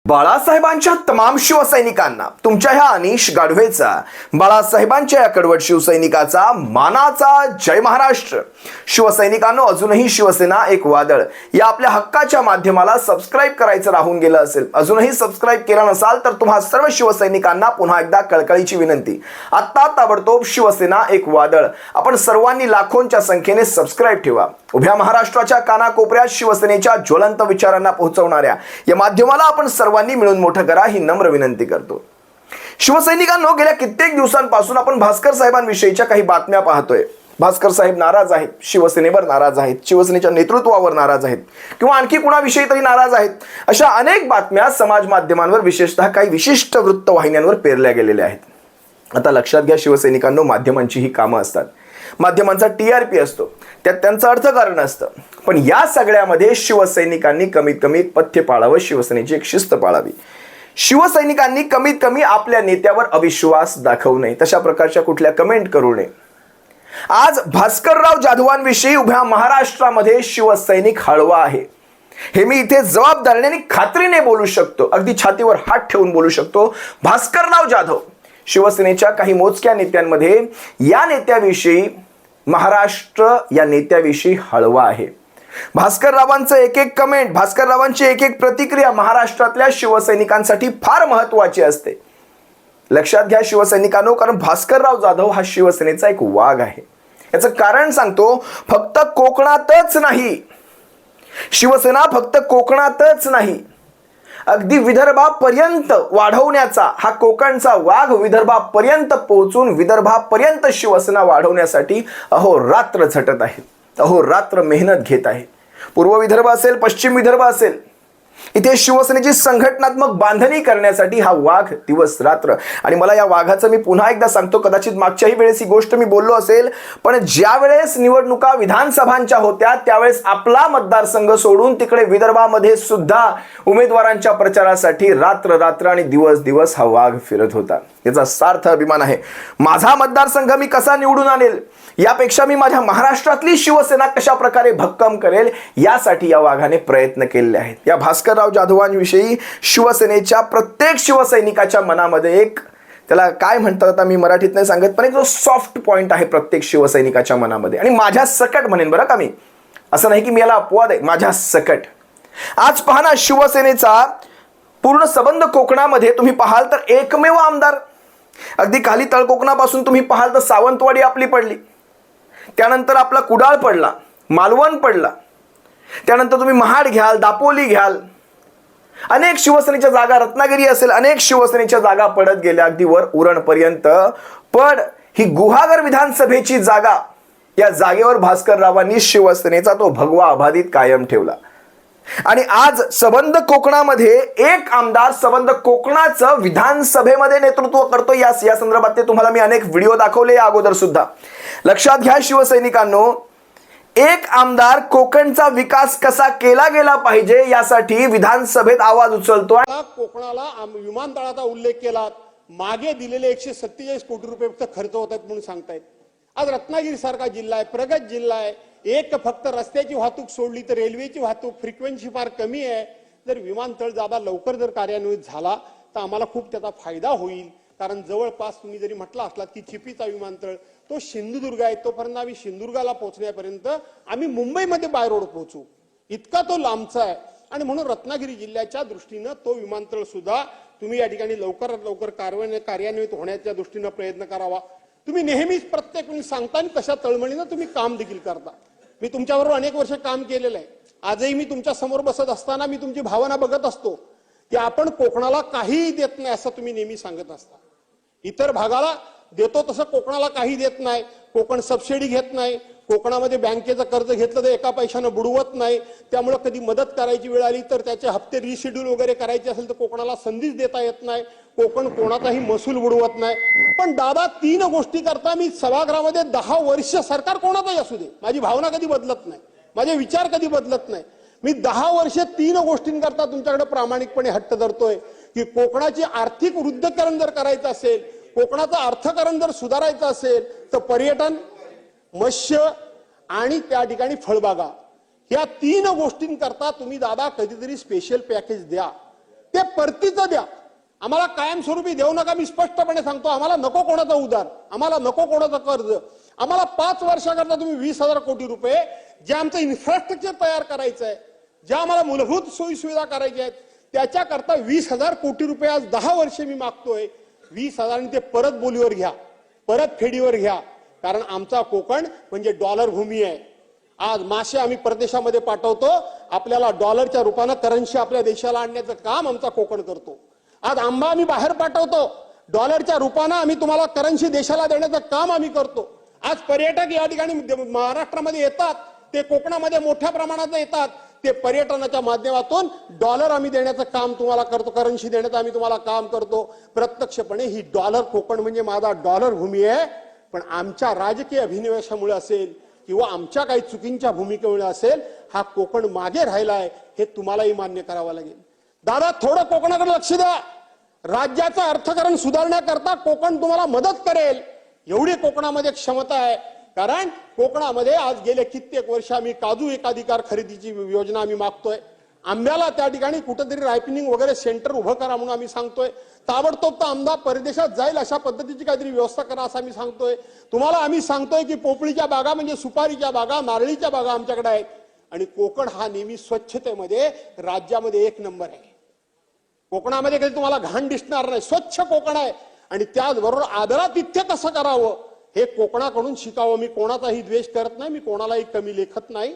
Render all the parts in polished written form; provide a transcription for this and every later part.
बाळासाहेबांच्या तमाम शिवसैनिकांना तुमच्या ह्या अनिश गाढवेचा, बाळासाहेबांच्या या कडवट शिवसैनिकाचा मानाचा जय महाराष्ट्र। शिवसैनिकांनो, अजूनही शिवसेना एक वादळ या आपल्या हक्काच्या माध्यमाला सबस्क्राइब करायचं राहून गेलं असेल, अजूनही सबस्क्राइब केला नसाल तर तुम्हा सर्व शिवसैनिकांना पुन्हा एकदा कळकळीची विनंती, आता ताबडतोब शिवसेना एक वादळ आपण सर्वांनी लाखोंच्या संख्येने सबस्क्राइब ठेवा। उभ्या महाराष्ट्राच्या कानाकोपऱ्यात शिवसेनेच्या ज्वलंत विचारांना पोहोचवणाऱ्या या माध्यमाला आपण सर्वांनी मिळून मोठं करा ही नम्र विनंती करतो। शिवसैनिकांनो, गेल्या कित्येक दिवसांपासून आपण भास्कर साहेबांविषयीच्या काही बातम्या पाहतोय। भास्कर साहेब नाराज आहेत, शिवसेनेवर नाराज आहेत, शिवसेनेच्या नेतृत्वावर नाराज आहेत किंवा आणखी कुणाविषयी तरी नाराज आहेत, अशा अनेक बातम्या समाज माध्यमांवर विशेषतः काही विशिष्ट वृत्तवाहिन्यांवर पेरल्या गेलेल्या आहेत। आता लक्षात घ्या शिवसैनिकांनो, माध्यमांची ही कामं असतात, माध्यमांचा टीआरपी असतो, त्यात त्यांचं अर्थकारण असतं, पण या सगळ्यामध्ये शिवसैनिकांनी कमीत कमी एक पथ्य पाळावं, शिवसेनेची एक शिस्त पाळावी। शिवसैनिकांनी कमीत कमी आपल्या नेत्यावर अविश्वास दाखवू नये, तशा प्रकारच्या कुठल्या कमेंट करू नये। आज भास्करराव जाधवांविषयी उभ्या महाराष्ट्रामध्ये शिवसैनिक हळवा आहे, हे मी इथे जबाबदारीने आणि खात्रीने बोलू शकतो, अगदी छातीवर हात ठेवून बोलू शकतो। भास्करराव जाधव शिवसेनेच्या काही मोजक्या नेत्यांमध्ये या नेत्याविषयी, महाराष्ट्र या नेत्याविषयी हळवा आहे। भास्कररावांचं एक एक कमेंट, भास्कररावांची एक एक प्रतिक्रिया महाराष्ट्रातल्या शिवसैनिकांसाठी फार महत्त्वाची असते। लक्षात घ्या शिवसैनिकांनो, कारण भास्करराव जाधव हा शिवसेनेचा एक वाघ आहे। याचं कारण सांगतो, फक्त कोकणातच नाही, शिवसेना फक्त कोकणातच नाही, अगदी विदर्भापर्यंत वाढवण्याचा हा कोकणचा वाघ विदर्भापर्यंत पोहोचून विदर्भापर्यंत शिवसेना वाढवण्यासाठी अहोरात्र झटत आहे, अहोरात्र मेहनत घेत आहे। पूर्व विदर्भ असेल, पश्चिम विदर्भ असेल, इथे शिवसेनेची संघटनात्मक बांधणी करण्यासाठी हा वाघ दिवस रात्र। आणि मला या वाघाचं मी पुन्हा एकदा सांगतो, कदाचित मागच्याही वेळेस ही गोष्ट मी बोललो असेल, पण ज्या वेळेस निवडणुका विधानसभांच्या होत्या त्यावेळेस आपला मतदारसंघ सोडून तिकडे विदर्भामध्ये सुद्धा उमेदवारांच्या प्रचारासाठी रात्र रात्र आणि दिवस दिवस हा वाघ फिरत होता। याचा सार्थ अभिमान आहे। माझा मतदारसंघ मी कसा निवडून आणेल यापेक्षा मी माझ्या महाराष्ट्रातली शिवसेना कशा प्रकारे भक्कम करेल यासाठी या वाघाने प्रयत्न केले आहेत। या भास्करराव जाधवांविषयी शिवसेनेच्या प्रत्येक शिवसैनिकाच्या मनामध्ये एक, त्याला काय म्हणतात आता मी मराठीत नाही सांगत, पण एक जो सॉफ्ट पॉइंट आहे प्रत्येक शिवसैनिकाच्या मनामध्ये, आणि माझ्या सकट म्हणेन बरं का मी, असं नाही की मी याला अपवाद आहे, माझ्या सकट। आज पहा ना, शिवसेनेचा पूर्ण संबंध कोकणामध्ये तुम्ही पाहाल तर एकमेव आमदार, अगदी खाली तळकोकणापासून तुम्ही पाहाल तर सावंतवाडी आपली पडली, त्यानंतर आपला कुडाळ पडला, मालवण पडला, त्यानंतर तुम्ही महाड घ्याल, दापोली घ्याल, अनेक शिवसेनेच्या जागा, रत्नागिरी असेल, अनेक शिवसेनेच्या जागा पडत गेल्या अगदी वर उरणपर्यंत। पण ही गुहागर विधानसभेची जागा, या जागेवर भास्कररावांनी शिवसेनेचा तो भगवा अबाधित कायम ठेवला। आणि आज संबंध कोकणामध्ये एक आमदार संबंध कोकणाचं विधानसभेमध्ये नेतृत्व करतो। या संदर्भात तुम्हाला मी अनेक व्हिडिओ दाखवले या अगोदर सुद्धा। लक्षात घ्या शिवसैनिकांनो, एक आमदार कोकणचा विकास कसा केला गेला पाहिजे यासाठी विधानसभेत आवाज उचलतो। कोकणाला विमानतळाचा उल्लेख केला, मागे दिलेले 147 कोटी रुपये फक्त खर्च होत आहेत म्हणून सांगतायत। आज रत्नागिरी सारखा जिल्हा आहे, प्रगत जिल्हा आहे, एक फक्त रस्त्याची वाहतूक सोडली तर रेल्वेची वाहतूक फ्रिक्वेन्सी फार कमी आहे। जर विमानतळ जादा लवकर जर कार्यान्वित झाला तर आम्हाला खूप त्याचा फायदा होईल, कारण जवळपास तुम्ही जरी म्हटलं असलात की चिपीचा विमानतळ तो सिंधुदुर्ग आहे, तोपर्यंत आम्ही सिंधुदुर्गाला पोहोचण्यापर्यंत आम्ही मुंबईमध्ये बाय रोड पोहोचू, इतका तो लांबचा आहे। आणि म्हणून रत्नागिरी जिल्ह्याच्या दृष्टीनं तो विमानतळ सुद्धा तुम्ही या ठिकाणी लवकरात लवकर कार्यान्वित होण्याच्या दृष्टीनं प्रयत्न करावा। तुम्ही नेहमीच प्रत्येक वेळी सांगता आणि तशा तळमळीनं तुम्ही काम देखील करता। मी तुमच्याबरोबर अनेक वर्ष काम केलेलं आहे, आजही मी तुमच्या समोर बसत असताना मी तुमची भावना बघत असतो की आपण कोकणाला काहीही देत नाही असं तुम्ही नेहमी सांगत असता। इतर भागाला देतो तसं कोकणाला काही देत नाही, कोकण सबसिडी घेत नाही, कोकणामध्ये बँकेचं कर्ज घेतलं तर एका पैशानं बुडवत नाही, त्यामुळे कधी मदत करायची वेळ आली तर त्याचे हप्ते रिशेड्यूल वगैरे करायचे असेल तर कोकणाला संधीच देता येत नाही, कोकण कोणाचाही महसूल बुडवत नाही। पण दादा, 3 गोष्टी करता मी सभागृहामध्ये 10 वर्ष, सरकार कोणाचाही असू दे, माझी भावना कधी बदलत नाही, माझे विचार कधी बदलत नाही, मी 10 वर्ष 3 गोष्टींकरता तुमच्याकडे प्रामाणिकपणे हट्ट धरतोय की कोकणाची आर्थिक वृद्धिकरण जर करायचं असेल, कोकणाचं अर्थकारण जर सुधारायचं असेल तर पर्यटन, मत्स्य आणि त्या ठिकाणी फळबागा, या 3 गोष्टींकरता तुम्ही दादा कधीतरी स्पेशल पॅकेज द्या। ते ते परतीचं द्या, आम्हाला कायमस्वरूपी देऊ नका. मी स्पष्टपणे सांगतो, आम्हाला नको कोणाचं उधार, आम्हाला नको कोणाचं कर्ज. आम्हाला 5 वर्षाकरता तुम्ही 20,000 कोटी रुपये, जे आमचं इन्फ्रास्ट्रक्चर तयार करायचं आहे, ज्या आम्हाला मूलभूत सोयी सुविधा करायच्या आहेत, त्याच्याकरता 20,000 कोटी रुपये आज 10 वर्षे मी मागतोय. 20,000 आणि ते परत बोलीवर घ्या, परत फेडीवर घ्या. कारण आमचा कोकण म्हणजे डॉलर भूमी आहे. आज मासे आम्ही परदेशामध्ये पाठवतो, आपल्याला डॉलरच्या रूपानं करन्सी आपल्या देशाला आणण्याचं काम आमचा कोकण करतो. आज आंबा आम्ही बाहेर पाठवतो, डॉलरच्या रूपानं आम्ही तुम्हाला करन्सी देशाला देण्याचं काम आम्ही करतो. आज पर्यटक या ठिकाणी महाराष्ट्रामध्ये येतात, ते कोकणामध्ये मोठ्या प्रमाणात येतात. ते पर्यटनाच्या माध्यमातून डॉलर आम्ही देण्याचं काम तुम्हाला करतो, करन्सी देण्याचं आम्ही तुम्हाला काम करतो. प्रत्यक्षपणे ही डॉलर, कोकण म्हणजे माझा डॉलर भूमी आहे. पण आमच्या राजकीय अभिनिवेशामुळे असेल किंवा आमच्या काही चुकींच्या भूमिकेमुळे असेल, हा कोकण मागे राहिलाय, हे तुम्हालाही मान्य करावं लागेल. दादा, थोडं कोकणाकडे लक्ष द्या. राज्याचं अर्थकारण सुधारण्याकरता कोकण तुम्हाला मदत करेल, एवढी कोकणामध्ये क्षमता आहे. कारण कोकणामध्ये आज गेले कित्येक वर्ष आम्ही काजू एकाधिकार खरेदीची योजना आम्ही मागतोय. आंब्याला त्या ठिकाणी कुठेतरी रायपिनिंग वगैरे सेंटर उभं करा म्हणून आम्ही सांगतोय. ताबडतोब तर आंबा परदेशात जाईल अशा पद्धतीची काहीतरी व्यवस्था करा असं आम्ही सांगतोय. तुम्हाला आम्ही सांगतोय की पोपळीच्या बागा म्हणजे सुपारीच्या बागा, नारळीच्या बागा आमच्याकडे आहेत. आणि कोकण हा नेहमी स्वच्छतेमध्ये राज्यामध्ये 1 नंबर आहे. कोकणामध्ये कधी तुम्हाला घाण दिसणार नाही, स्वच्छ कोकण आहे. आणि त्याचबरोबर आदरातिथ्य कसं करावं हे कोकणाकडून शिकावं. मी कोणाचाही द्वेष करत नाही, मी कोणालाही कमी लेखत नाही,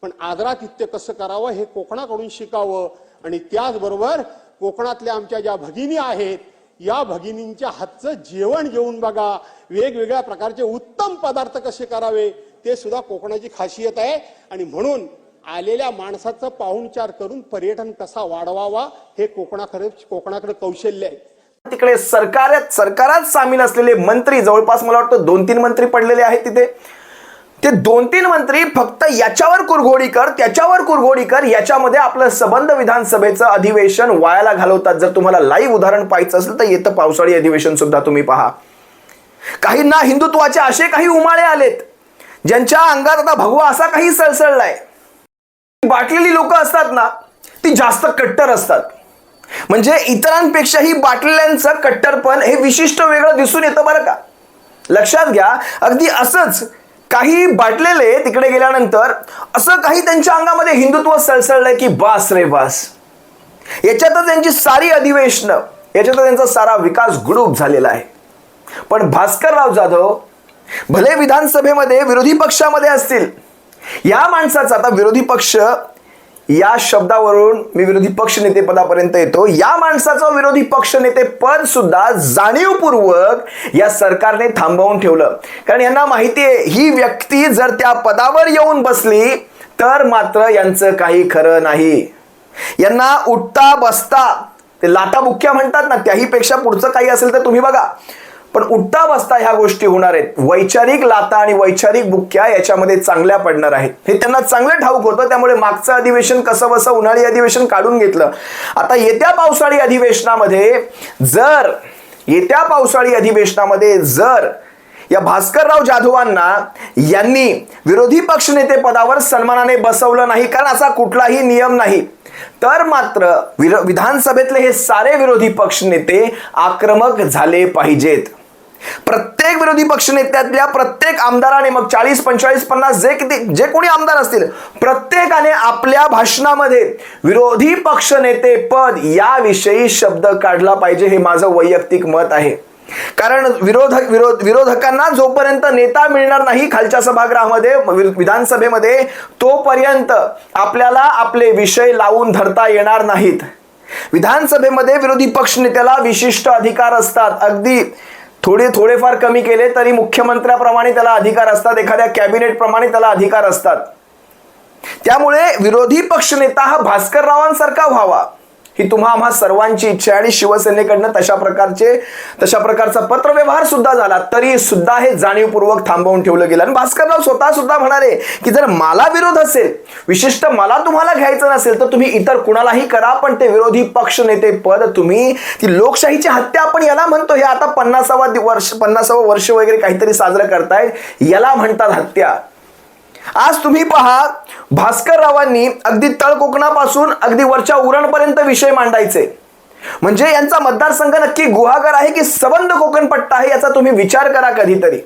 पण आदरातिथ्य कसं करावं हे कोकणाकडून शिकावं. आणि त्याचबरोबर कोकणातल्या आमच्या ज्या भगिनी आहेत, या भगिनींच्या हातचं जेवण जेवून बघा. वेगवेगळ्या प्रकारचे उत्तम पदार्थ कसे करावे ते सुद्धा कोकणाची खासियत आहे. आणि म्हणून आलेल्या माणसाचं पाहुणचार करून पर्यटन कसा वाढवावा हे कोकणाकडे कौशल्य आहे. तिकडे सरकारात सामील असलेले मंत्री, जवळपास मला वाटतं 2-3 मंत्री पडलेले आहेत तिथे. ते 2-3 मंत्री फक्त याच्यावर कुरघोडी कर, त्याच्यावर कुरघोडी कर, याच्यामध्ये आपलं संबंध विधानसभेचं अधिवेशन वायाला घालवतात. जर तुम्हाला लाईव्ह उदाहरण पाहायचं असेल तर येतं पावसाळी अधिवेशन सुद्धा तुम्ही पहा. काहींना हिंदुत्वाचे असे काही उमाळे आलेत ज्यांच्या अंगात आता भगवा असा काही सळसळलाय. बाटलेली लोक असतात ना, ती जास्त कट्टर असतात. म्हणजे इतरांपेक्षाही बाटलेल्यांचं कट्टरपण हे विशिष्ट वेगळं दिसून येतं बरं का. लक्षात घ्या, अगदी असंच काही बाटलेले तिकडे गेल्यानंतर असं काही त्यांच्या अंगामध्ये हिंदुत्व सळसळलंय की बास रे बास. याच्यातच त्यांची सारी अधिवेशनं, याच्यातच त्यांचा सारा विकास गुडूप झालेला आहे. पण भास्करराव जाधव भले विधानसभेमध्ये विरोधी पक्षामध्ये असतील, या माणसाचा, आता विरोधी पक्ष या शब्दावरून मी विरोधी पक्ष नेते पदापर्यंत येतो, या माणसाचं विरोधी पक्ष नेते पद सुद्धा जाणीवपूर्वक या सरकारने थांबवून ठेवलं. कारण यांना माहिती आहे ही व्यक्ती जर त्या पदावर येऊन बसली तर मात्र यांचं काही खरं नाही. यांना उठता बसता, ते लाटा बुक्क्या म्हणतात ना, त्याही पेक्षा पुढचं काही असेल तर तुम्ही बघा, पण उठता बसता ह्या गोष्टी होणार आहेत. वैचारिक लाता आणि वैचारिक बुक्क्या याच्यामध्ये चांगल्या पडणार आहेत, हे त्यांना चांगलं ठाऊक होतं. त्यामुळे मागचं अधिवेशन कसं बसं उन्हाळी अधिवेशन काढून घेतलं. आता येत्या पावसाळी अधिवेशनामध्ये जर या भास्करराव जाधवांना यांनी विरोधी पक्षनेते पदावर सन्मानाने बसवलं नाही, कारण असा कुठलाही नियम नाही, तर मात्र विधानसभेतले हे सारे विरोधी पक्षनेते आक्रमक झाले पाहिजेत. प्रत्येक विरोधी पक्षनेत्यातल्या प्रत्येक आमदाराने, मग 40, 45, 50 जे कोणी आमदार असतील, प्रत्येकाने आपल्या भाषणामध्ये विरोधी पक्षनेते पद याविषयी शब्द काढला पाहिजे. हे माझं वैयक्तिक मत आहे. कारण विरोधकांना जोपर्यंत नेता मिळणार नाही खालच्या सभागृहामध्ये, विधानसभेमध्ये, तोपर्यंत आपल्याला आपले विषय लावून धरता येणार नाहीत. विधानसभेमध्ये विरोधी पक्ष नेत्याला विशिष्ट अधिकार असतात. अगदी थोडेफार कमी केले तरी मुख्यमंत्र्याप्रमाणे त्याला अधिकार असतात, एखाद्या कॅबिनेट प्रमाणे त्याला अधिकार असतात. त्यामुळे विरोधी पक्षनेता हा भास्कररावांसारखा व्हावा ही तुम्हा आम्हा सर्वांची इच्छा आहे. आणि शिवसेनेकडनं तशा प्रकारचा पत्रव्यवहार सुद्धा झाला, तरी सुद्धा हे जाणीवपूर्वक थांबवून ठेवलं गेलं. आणि भास्करराव स्वतः सुद्धा म्हणाले की जर मला विरोध असेल, विशिष्ट मला तुम्हाला घ्यायचं नसेल तर तुम्ही इतर कुणालाही करा, पण ते विरोधी पक्ष नेते पद तुम्ही, ती लोकशाहीची हत्या आपण याला म्हणतो. हे आता 50वं वर्ष वगैरे काहीतरी साजरं करतायत, याला म्हणतात हत्या. आज तुम्ही पहा, भास्कररावांनी अगदी तळ कोकणापासून अगदी वरच्या उरणपर्यंत विषय मांडायचे. म्हणजे यांचा मतदारसंघ नक्की गुहागर आहे की सबंध कोकण पट्टा आहे याचा तुम्ही विचार करा कधीतरी.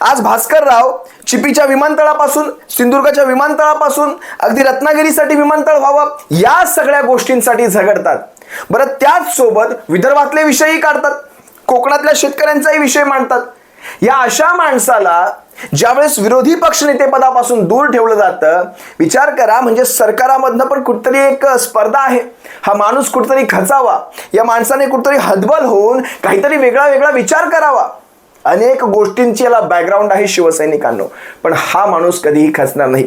आज भास्करराव चिपीच्या विमानतळापासून, सिंधुदुर्गाच्या विमानतळापासून अगदी रत्नागिरीसाठी विमानतळ व्हावं या सगळ्या गोष्टींसाठी झगडतात. बरं, त्याच सोबत विदर्भातले विषयही काढतात, कोकणातल्या शेतकऱ्यांचाही विषय मांडतात. या अशा माणसाला ज्यावेळेस विरोधी पक्षनेते पदापासून दूर ठेवलं जातं, विचार करा, म्हणजे सरकारामधनं पण कुठतरी एक स्पर्धा आहे. हा माणूस कुठतरी खचावा, या माणसाने कुठतरी हतबल होऊन काहीतरी वेगळा वेगळा विचार करावा. अनेक गोष्टींची याला बॅकग्राऊंड आहे शिवसैनिकांनो, पण हा माणूस कधीही खचणार नाही.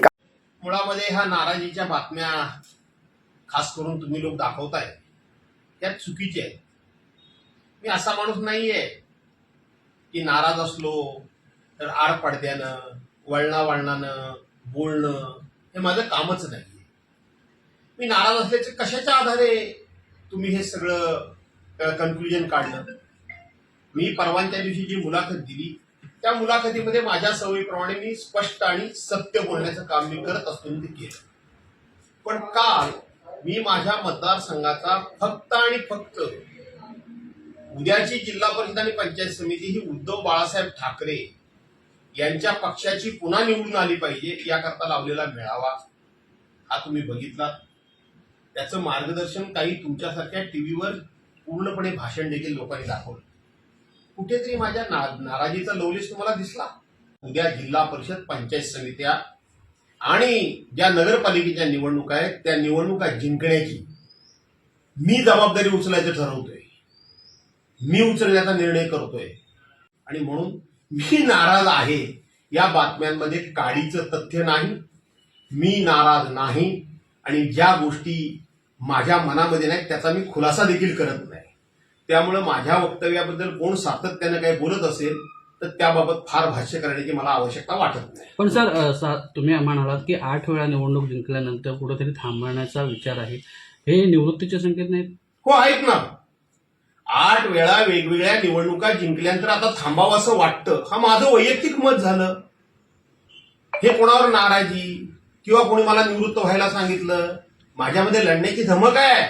मुळामध्ये ह्या नाराजीच्या बातम्या खास करून तुम्ही लोक दाखवताय त्या चुकीच्या आहेत. मी असा माणूस नाहीये की नाराज असलो तर आड पडद्यानं, वळणावळणानं बोलणं हे माझं कामच नाहीये. मी नाराज असल्याचे कशाच्या आधारे तुम्ही हे सगळं कन्क्लुजन काढलं? मी परवानच्या दिवशी जी मुलाखत दिली त्या मुलाखतीमध्ये माझ्या सवयीप्रमाणे मी स्पष्ट आणि सत्य बोलण्याचं काम मी करत असतो, ते केलं. पण काल मी माझ्या मतदारसंघाचा फक्त आणि फक्त उद्याची जिल्हा परिषद आणि पंचायत समिती ही उद्धव बाळासाहेब ठाकरे यांच्या पक्षाची पुन्हा निवडून आली पाहिजे याकरता लावलेला मेळावा हा तुम्ही बघितला. त्याचं मार्गदर्शन काही तुमच्यासारख्या टीव्हीवर पूर्णपणे भाषण देखील लोकांनी दाखवलं. कुठेतरी माझ्या नाराजीचा लवलेश तुम्हाला दिसला? उद्या जिल्हा परिषद, पंचायत समित्या आणि ज्या नगरपालिकेच्या निवडणुका आहेत त्या निवडणुका जिंकण्याची मी जबाबदारी उचलायचं ठरवतोय, मी उचलण्याचा निर्णय करतोय. आणि म्हणून मी नाराज आहे या बातम्यांमध्ये काडीचं तथ्य नाही. मी नाराज नाही आणि ज्या गोष्टी माझ्या मनामध्ये नाहीत त्याचा मी खुलासा देखील करत नाही. त्यामुळे माझ्या वक्तव्याबद्दल कोण सातत्यानं काही बोलत असेल तर त्याबाबत फार भाष्य करण्याची मला आवश्यकता वाटत नाही. पण सर, तुम्ही म्हणालात की 8 वेळा निवडणूक जिंकल्यानंतर कुठेतरी थांबवण्याचा विचार आहे, हे निवृत्तीचे संकेत नाहीत? हो, आहेत ना. 8 वेळा वेगवेगळ्या निवडणुका जिंकल्यानंतर आता थांबावं असं वाटतं, हा माझं वैयक्तिक मत झालं. हे कोणावर नाराजी किंवा कोणी मला निवृत्त व्हायला सांगितलं? माझ्यामध्ये लढण्याची धमक आहे,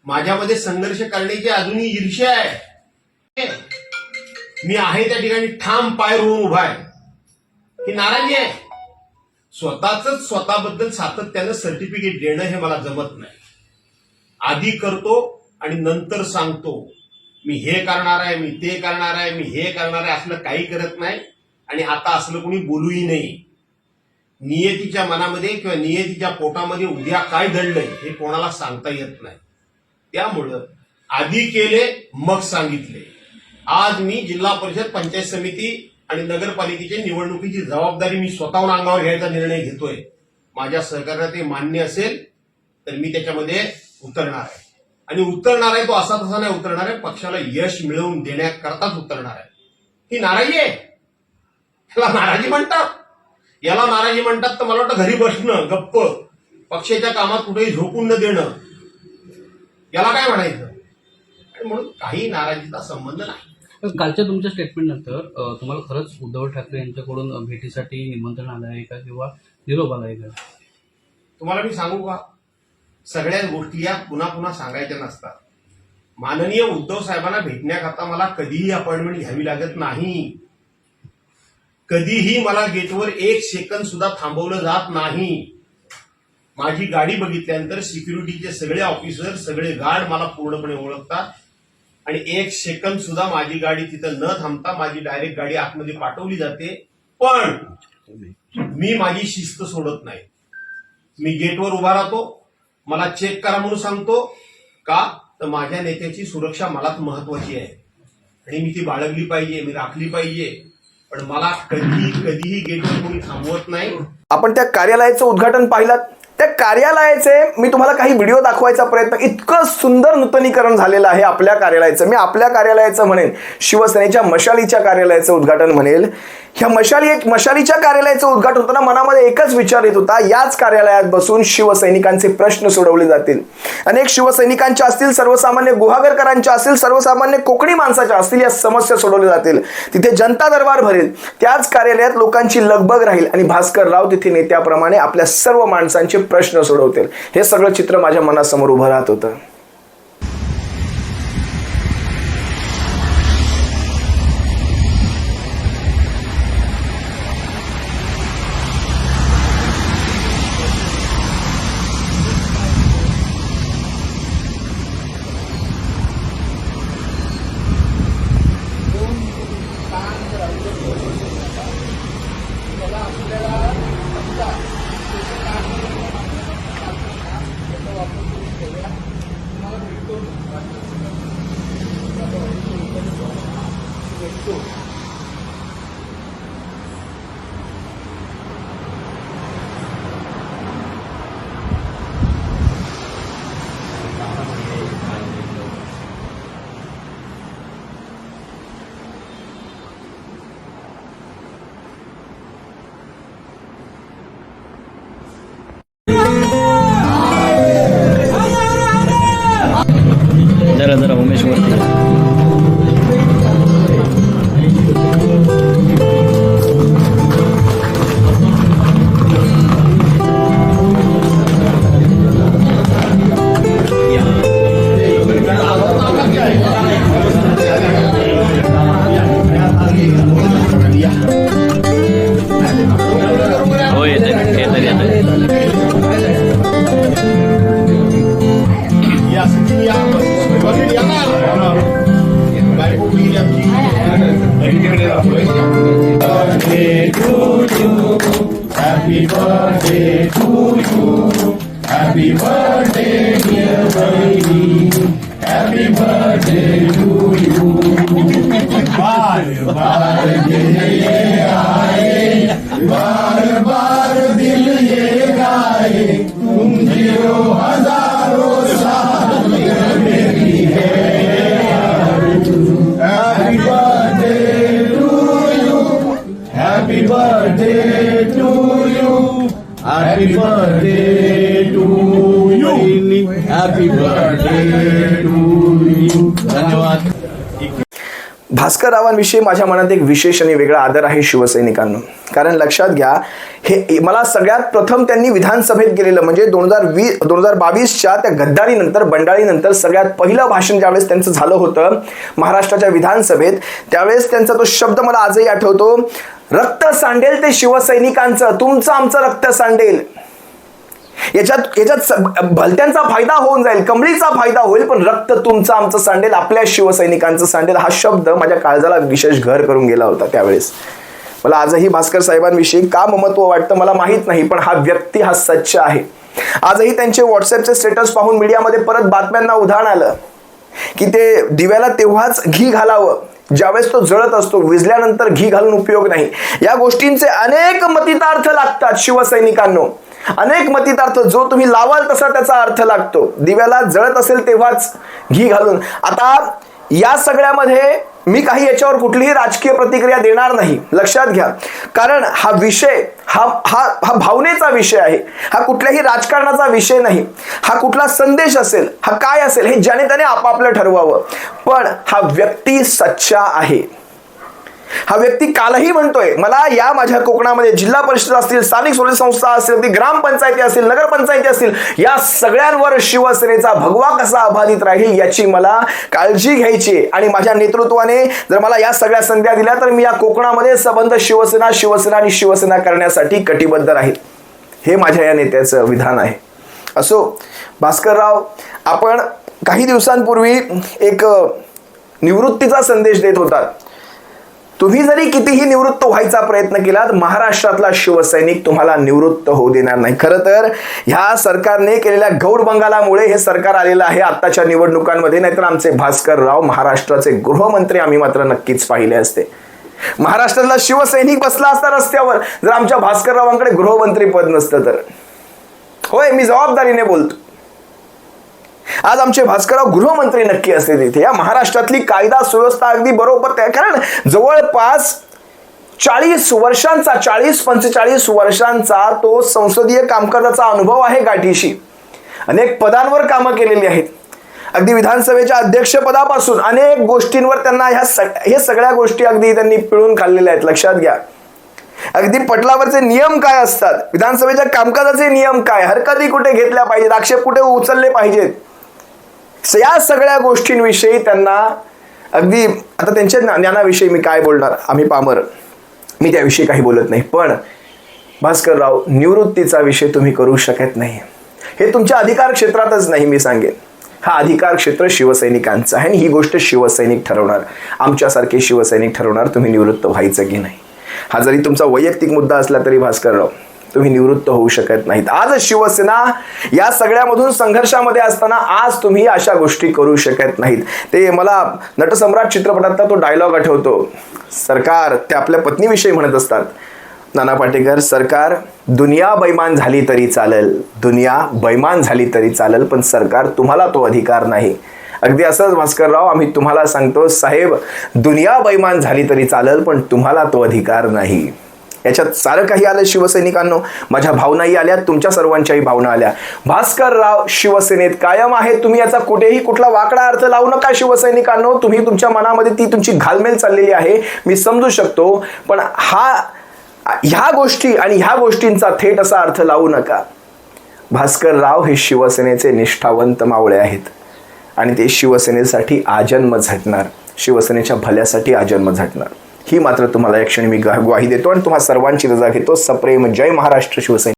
माझ्यामध्ये संघर्ष करण्याची अजूनही ईर्ष्या आहे. मी आहे त्या ठिकाणी ठाम पाय रोवून उभा आहे. ही नाराजी आहे. स्वतःबद्दल सातत्यानं सर्टिफिकेट देणं हे मला जमत नाही. आधी करतो आणि नंतर सांगतो मी हे करणार आहे, मी ते करणार आहे, मी हे करणार आहे, असलं काही करत नाही. आणि आता असलं कोणी बोलूही नाही. नियतीच्या मनामध्ये किंवा नियतीच्या पोटामध्ये उद्या काय दडलंय हे कोणाला सांगता येत नाही. त्यामुळं आधी केले मग सांगितले. आज मी जिल्हा परिषद, पंचायत समिती आणि नगरपालिकेच्या निवडणुकीची जबाबदारी मी स्वतःहून अंगावर घ्यायचा निर्णय घेतोय. माझ्या सहकार्याला ते मान्य असेल तर मी त्याच्यामध्ये उतरणार आहे. आणि उतरणार आहे तो असा तसा नाही उतरणार आहे, पक्षाला यश मिळवून देण्याकरताच उतरणार आहे. ही नाराजी आहे, याला नाराजी म्हणतात. याला नाराजी म्हणतात तर मला वाटतं घरी बसणं गप्प, पक्षाच्या कामात कुठेही झोपून न देणं, याला काय म्हणायचं? आणि म्हणून काही नाराजीचा संबंध नाही. कालच्या तुमच्या स्टेटमेंटनंतर तुम्हाला खरंच उद्धव ठाकरे यांच्याकडून भेटीसाठी निमंत्रण आलं आहे का किंवा निरोप आला आहे का? तुम्हाला मी सांगू का, सगळ्याच गोष्टी या पुन्हा पुन्हा सांगायच्या नसतात. माननीय उद्धव साहेबांना भेटण्याकरता मला कधीही अपॉइंटमेंट घ्यावी लागत नाही. कधीही मला गेटवर 1 सेकंद सुद्धा थांबवलं जात नाही. माझी गाडी बघितल्यानंतर सिक्युरिटीचे सगळे ऑफिसर, सगळे गार्ड मला पूर्णपणे ओळखतात आणि 1 सेकंद सुद्धा माझी गाडी तिथं न थांबता माझी डायरेक्ट गाडी आतमध्ये पाठवली जाते. पण मी माझी शिस्त सोडत नाही. मी गेटवर उभा राहतो, मला चेक करा म्हणून सांगतो. का तर माझ्या नेत्याची सुरक्षा मलाच महत्वाची आहे आणि मी ती बाळगली पाहिजे, मी राखली पाहिजे. पण मला कधीही गेटवर कोणी थांबवत नाही. आपण त्या कार्यालयाचं उद्घाटन पाहिलं, त्या कार्यालयाचे मी तुम्हाला काही व्हिडिओ दाखवायचा प्रयत्न, इतकं सुंदर नूतनीकरण झालेलं आहे आपल्या कार्यालयाचं. मी आपल्या कार्यालयाचं म्हणेन, शिवसेनेच्या मशालीच्या कार्यालयाचं उद्घाटन म्हणेल. ह्या मशालीच्या कार्यालयाचं उद्घाटन होताना मनामध्ये एकच विचार येत होता, याच कार्यालयात बसून शिवसैनिकांचे प्रश्न सोडवले जातील. अनेक शिवसैनिकांच्या असतील, सर्वसामान्य गुहागरकरांच्या असतील, सर्वसामान्य कोकणी माणसाच्या असतील, या समस्या सोडवल्या जातील. तिथे जनता दरबार भरेल, त्याच कार्यालयात लोकांची लगबग राहील आणि भास्करराव तिथे नेत्याप्रमाणे आपल्या सर्व माणसांचे प्रश्न सोडवतील. हे सगळं चित्र माझ्या मनासमोर उभं राहत होतं. जरा जरा उमेश वरती हो येते Happy birthday to you. Happy birthday, dear baby. Happy birthday to you. बार बार दिल ये आए, बार बार दिल ये गाए, तुम जियो हजारों साल मेरी है। Happy birthday to you. Happy birthday to you. Happy birthday to you. Happy birthday to you. धन्यवाद. भास्कररावांविषयी माझ्या मनात एक विशेष आणि वेगळा आदर आहे शिवसैनिकांना. कारण लक्षात घ्या, हे मला सगळ्यात प्रथम त्यांनी विधानसभेत केलेलं म्हणजे 2022च्या त्या गद्दारीनंतर बंडाळीनंतर सगळ्यात पहिलं भाषण ज्यावेळेस त्यांचं झालं होतं महाराष्ट्राच्या विधानसभेत, त्यावेळेस त्यांचा तो शब्द मला आजही आठवतो, रक्त सांडेल ते शिवसैनिकांचं, तुमचं आमचं रक्त सांडेल. याच्यात भलत्यांचा फायदा होऊन जाईल, कमळीचा फायदा होईल, पण रक्त तुमचं आमचं सांडेल, आपल्या शिवसैनिकांचं सांडेल. हा शब्द माझ्या काळजाला विशेष घर करून गेला होता त्यावेळेस. मला आजही भास्कर साहेबांविषयी का ममत्व वाटतं मला माहीत नाही, पण हा व्यक्ती हा सच्च आहे. आजही त्यांचे व्हॉट्सअपचे स्टेटस पाहून मीडियामध्ये परत बातम्यांना उधाण आलं की ते दिव्याला तेव्हाच घी घालावं ज्यावेळेस तो जळत असतो, विझल्यानंतर घी घालून उपयोग नाही. या गोष्टींचे अनेक मतितार्थ लागतात शिवसैनिकांनो, अनेक मतितार्थ. जो तुम्ही लावाल तसा त्याचा अर्थ लागतो. दिव्याला जळत असेल तेव्हाच घी घालून. आता या सगळ्यामध्ये मी काही याच्यावर कुठलीही राजकीय प्रतिक्रिया देणार नाही, लक्षात घ्या. कारण हा विषय हा भावनेचा विषय आहे, हा कुठल्याही राजकारणाचा विषय नाही. हा कुठला संदेश असेल, हा काय असेल, हे ज्याने त्याने आपापलं ठरवावं. पण हा व्यक्ती सच्चा आहे. हा व्यक्ती कालही म्हणतोय मला या माझ्या कोकणामध्ये जिल्हा परिषद असतील, स्थानिक स्वराज्य संस्था असेल, ती ग्रामपंचायती असतील, नगरपंचायती असतील, या सगळ्यांवर शिवसेनेचा भगवा कसा अबाधित राहील याची मला काळजी घ्यायची. आणि माझ्या नेतृत्वाने जर मला या सगळ्या संध्या दिल्या तर मी या कोकणामध्ये सबंध शिवसेना शिवसेना आणि शिवसेना करण्यासाठी कटिबद्ध राहील. हे माझ्या या नेत्याचं विधान आहे. असो भास्करराव, आपण काही दिवसांपूर्वी एक निवृत्तीचा संदेश देत होतात. तुम्ही जरी कितीही निवृत्त व्हायचा प्रयत्न केला तर महाराष्ट्रातला शिवसैनिक तुम्हाला निवृत्त होऊ देणार नाही. खरं तर ह्या सरकारने केलेल्या गौरबंगालामुळे हे सरकार आलेलं आहे आत्ताच्या निवडणुकांमध्ये, नाहीतर आमचे भास्करराव महाराष्ट्राचे गृहमंत्री आम्ही मात्र नक्कीच पाहिले असते. महाराष्ट्रातला शिवसैनिक बसला असता रस्त्यावर जर आमच्या भास्कररावांकडे गृहमंत्री पद नसतं तर. होय, मी जबाबदारीने बोलतो. आज आमचे भास्करराव गृहमंत्री नक्की असते तिथे. या महाराष्ट्रातली कायदा सुव्यवस्था अगदी बरोबर त्या, कारण जवळपास 40-45 वर्षांचा तो संसदीय कामकाजाचा अनुभव आहे गाठीशी. अनेक पदांवर कामं केलेली आहेत. अगदी विधानसभेच्या अध्यक्षपदापासून अनेक गोष्टींवर त्यांना हे सगळ्या गोष्टी अगदी त्यांनी पिळून खाल्लेल्या आहेत. लक्षात घ्या, अगदी पटलावरचे नियम काय असतात, विधानसभेच्या कामकाजाचे नियम काय, हरकती कुठे घेतल्या पाहिजेत, आक्षेप कुठे उचलले पाहिजेत, या सगळ्या गोष्टींविषयी त्यांना अगदी, आता त्यांच्या ज्ञानाविषयी मी काय बोलणार, आम्ही पामर, मी त्याविषयी काही बोलत नाही. पण भास्करराव, निवृत्तीचा विषय तुम्ही करू शकत नाही. हे तुमच्या अधिकार क्षेत्रातच नाही. मी सांगेन हा अधिकार क्षेत्र शिवसैनिकांचा आहे आणि ही गोष्ट शिवसैनिक ठरवणार, आमच्यासारखे शिवसैनिक ठरवणार तुम्ही निवृत्त व्हायचं की नाही. हा जरी तुमचा वैयक्तिक मुद्दा असला तरी भास्करराव तुम्ही निवृत्त होऊ शकत नाहीत. आज शिवसेना या सगळ्यामधून संघर्षामध्ये असताना आज तुम्ही अशा गोष्टी करू शकत नाहीत. ते मला नटसम्राट चित्रपटातला तो डायलॉग आठवतो. सरकार, ते आपल्या पत्नीविषयी म्हणत असतात नाना पाटेकर, सरकार दुनिया बैमान झाली तरी चालेल, दुनिया बैमान झाली तरी चालेल, पण सरकार तुम्हाला तो अधिकार नाही. अगदी असंच भास्करराव, आम्ही तुम्हाला सांगतो साहेब, दुनिया बैमान झाली तरी चालेल पण तुम्हाला तो अधिकार नाही. याच्यात सारं काही आलं शिवसैनिकांनो. माझ्या भावनाही आल्या, तुमच्या सर्वांच्याही भावना आल्या. भास्करराव शिवसेनेत कायम आहे. तुम्ही याचा कुठेही कुठला वाकडा अर्थ लावू नका शिवसैनिकांनो. तुम्ही तुमच्या मनामध्ये ती तुमची घालमेल चाललेली आहे, मी समजू शकतो. पण ह्या गोष्टी आणि ह्या गोष्टींचा थेट असा अर्थ लावू नका. भास्करराव हे शिवसेनेचे निष्ठावंत मावळे आहेत आणि ते शिवसेनेसाठी आजन्म झटणार, शिवसेनेच्या भल्यासाठी आजन्म झटणार. ही मात्र तुम्हाला या क्षणी मी ग्वाही देतो आणि तुम्हा सर्वांची रजा घेतो. सप्रेम जय महाराष्ट्र शिवसेना.